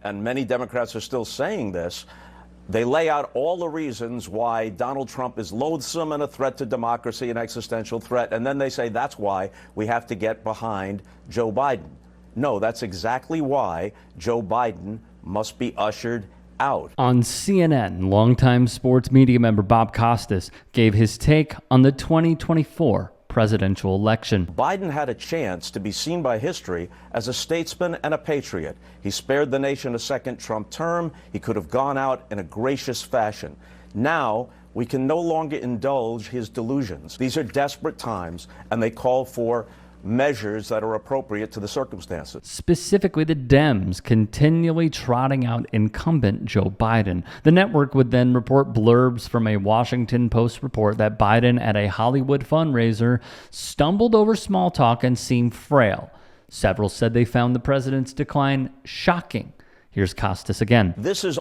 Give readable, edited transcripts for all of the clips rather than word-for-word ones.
and many Democrats are still saying this, they lay out all the reasons why Donald Trump is loathsome and a threat to democracy, an existential threat, and then they say that's why we have to get behind Joe Biden. No, that's exactly why Joe Biden must be ushered out. On CNN, longtime sports media member Bob Costas gave his take on the 2024 presidential election. Biden had a chance to be seen by history as a statesman and a patriot. He spared the nation a second Trump term. He could have gone out in a gracious fashion. Now, we can no longer indulge his delusions. These are desperate times, and they call for measures that are appropriate to the circumstances. Specifically, the Dems continually trotting out incumbent Joe Biden. The network would then report blurbs from a Washington Post report that Biden at a Hollywood fundraiser stumbled over small talk and seemed frail. Several said they found the president's decline shocking. Here's Costas again. This has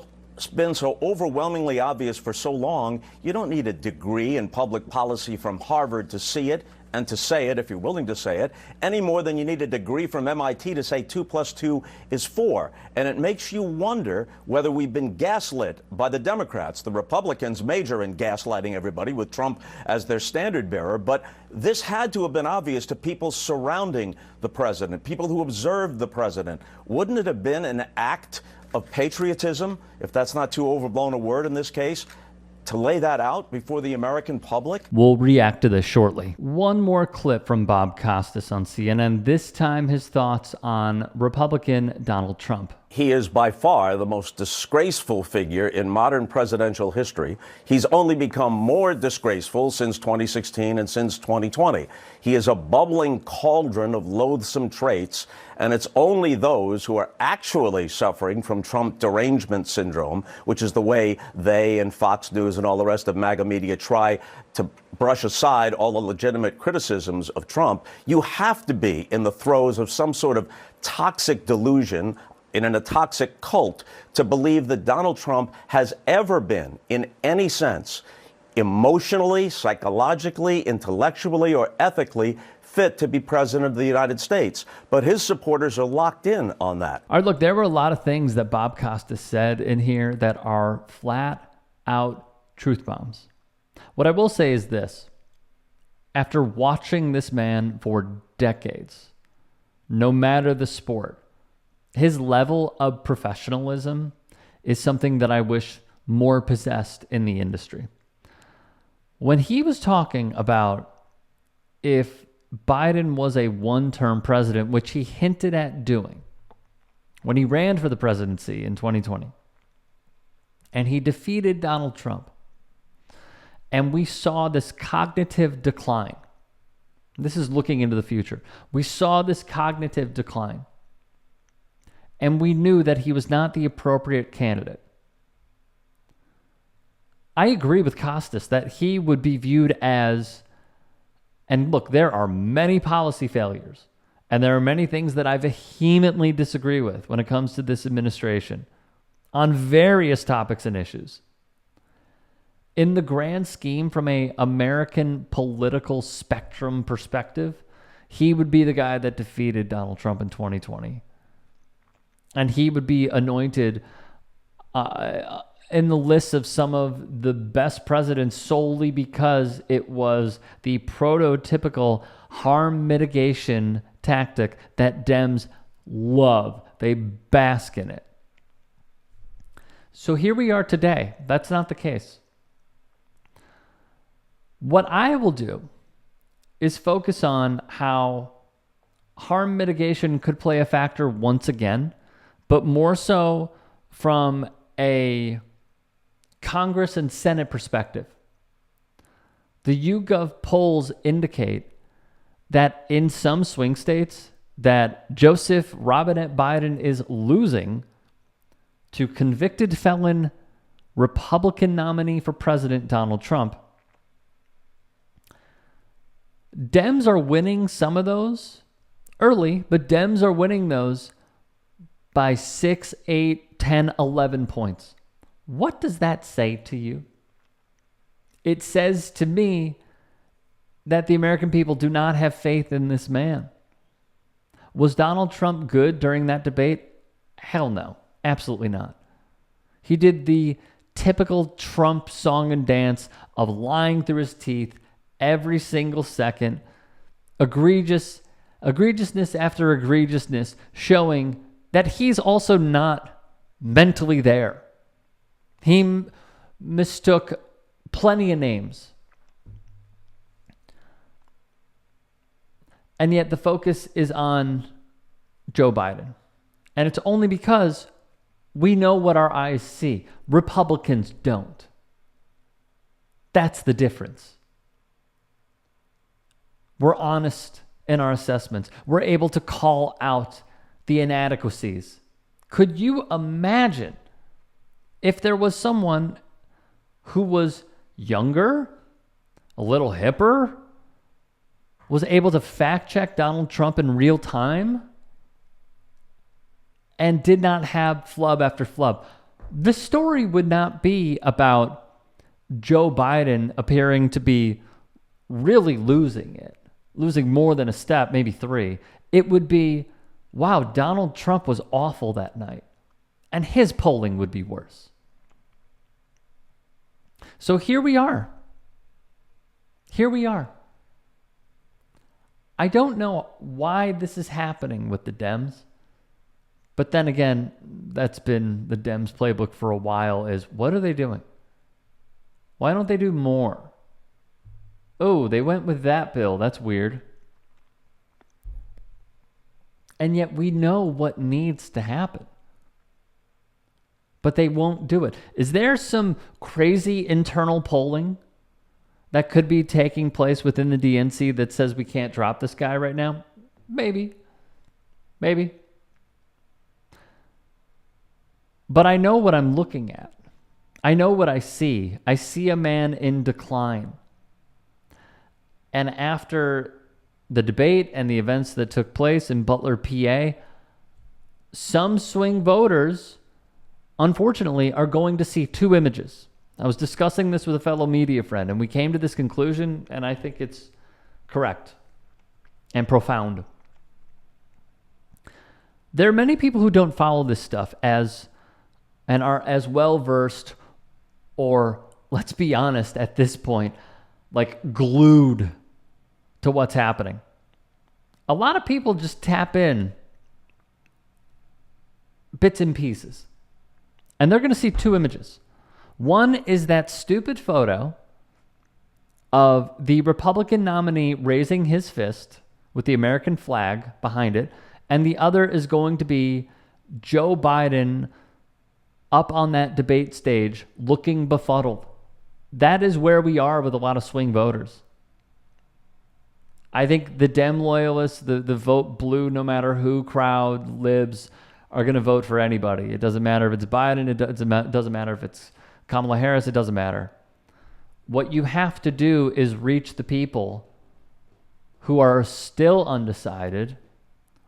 been so overwhelmingly obvious for so long, you don't need a degree in public policy from Harvard to see it and to say it, if you're willing to say it, any more than you need a degree from MIT to say 2 + 2 is 4. And it makes you wonder whether we've been gaslit by the Democrats. The Republicans major in gaslighting everybody with Trump as their standard bearer. But this had to have been obvious to people surrounding the president, people who observed the president. Wouldn't it have been an act of patriotism, if that's not too overblown a word in this case, to lay that out before the American public? We'll react to this shortly. One more clip from Bob Costas on CNN, this time his thoughts on Republican Donald Trump. He is by far the most disgraceful figure in modern presidential history. He's only become more disgraceful since 2016 and since 2020. He is a bubbling cauldron of loathsome traits, and it's only those who are actually suffering from Trump derangement syndrome, which is the way they and Fox News and all the rest of MAGA media try to brush aside all the legitimate criticisms of Trump. You have to be in the throes of some sort of toxic delusion, in a toxic cult, to believe that Donald Trump has ever been, in any sense, emotionally, psychologically, intellectually, or ethically fit to be president of the United States. But his supporters are locked in on that. All right, look, there were a lot of things that Bob Costas said in here that are flat out truth bombs. What I will say is this. After watching this man for decades, no matter the sport, his level of professionalism is something that I wish more possessed in the industry. When he was talking about if Biden was a one-term president, which he hinted at doing when he ran for the presidency in 2020, and he defeated Donald Trump, and we saw this cognitive decline. This is looking into the future. We saw this cognitive decline. And we knew that he was not the appropriate candidate. I agree with Costas that he would be viewed as, and look, there are many policy failures, and there are many things that I vehemently disagree with when it comes to this administration on various topics and issues. In the grand scheme, from an American political spectrum perspective, he would be the guy that defeated Donald Trump in 2020. And he would be anointed in the list of some of the best presidents solely because it was the prototypical harm mitigation tactic that Dems love. They bask in it. So here we are today. That's not the case. What I will do is focus on how harm mitigation could play a factor once again, but more so from a Congress and Senate perspective. The YouGov polls indicate that in some swing states that Joseph Robinette Biden is losing to convicted felon Republican nominee for president Donald Trump. Dems are winning some of those early, but Dems are winning those by 6, 8, 10, 11 points. What does that say to you? It says to me that the American people do not have faith in this man. Was Donald Trump good during that debate? Hell no. Absolutely not. He did the typical Trump song and dance of lying through his teeth every single second, egregiousness after egregiousness, showing that he's also not mentally there. He mistook plenty of names. And yet the focus is on Joe Biden. And it's only because we know what our eyes see. Republicans don't. That's the difference. We're honest in our assessments. We're able to call out the inadequacies. Could you imagine if there was someone who was younger, a little hipper, was able to fact check Donald Trump in real time, and did not have flub after flub? The story would not be about Joe Biden appearing to be really losing it, losing more than a step, maybe 3. It would be, wow, Donald Trump was awful that night, and his polling would be worse. So here we are. Here we are. I don't know why this is happening with the Dems. But then again, that's been the Dems' playbook for a while, is what are they doing? Why don't they do more? Oh, they went with that bill. That's weird. And yet we know what needs to happen. But they won't do it. Is there some crazy internal polling that could be taking place within the DNC that says we can't drop this guy right now? Maybe. Maybe. But I know what I'm looking at. I know what I see. I see a man in decline. And after the debate and the events that took place in Butler, PA, some swing voters, unfortunately, are going to see 2 images. I was discussing this with a fellow media friend, and we came to this conclusion, and I think it's correct and profound. There are many people who don't follow this stuff and are as well versed, or let's be honest at this point, like glued to what's happening. A lot of people just tap in bits and pieces, and they're going to see 2 images. One is that stupid photo of the Republican nominee raising his fist with the American flag behind it, and the other is going to be Joe Biden up on that debate stage looking befuddled. That is where we are with a lot of swing voters. I think the Dem loyalists, the vote blue no matter who crowd, libs, are going to vote for anybody. It doesn't matter if it's Biden. It doesn't matter if it's Kamala Harris. It doesn't matter. What you have to do is reach the people who are still undecided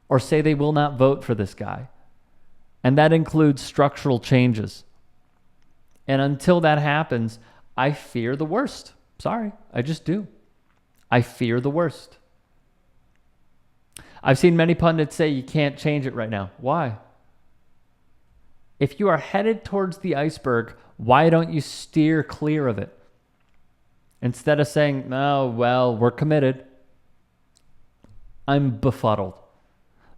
or say they will not vote for this guy. And that includes structural changes. And until that happens, I fear the worst. Sorry, I just do. I fear the worst. I've seen many pundits say you can't change it right now. Why? If you are headed towards the iceberg, why don't you steer clear of it? Instead of saying, oh, well, we're committed. I'm befuddled.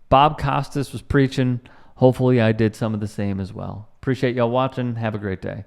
Bob Costas was preaching. Hopefully I did some of the same as well. Appreciate y'all watching. Have a great day.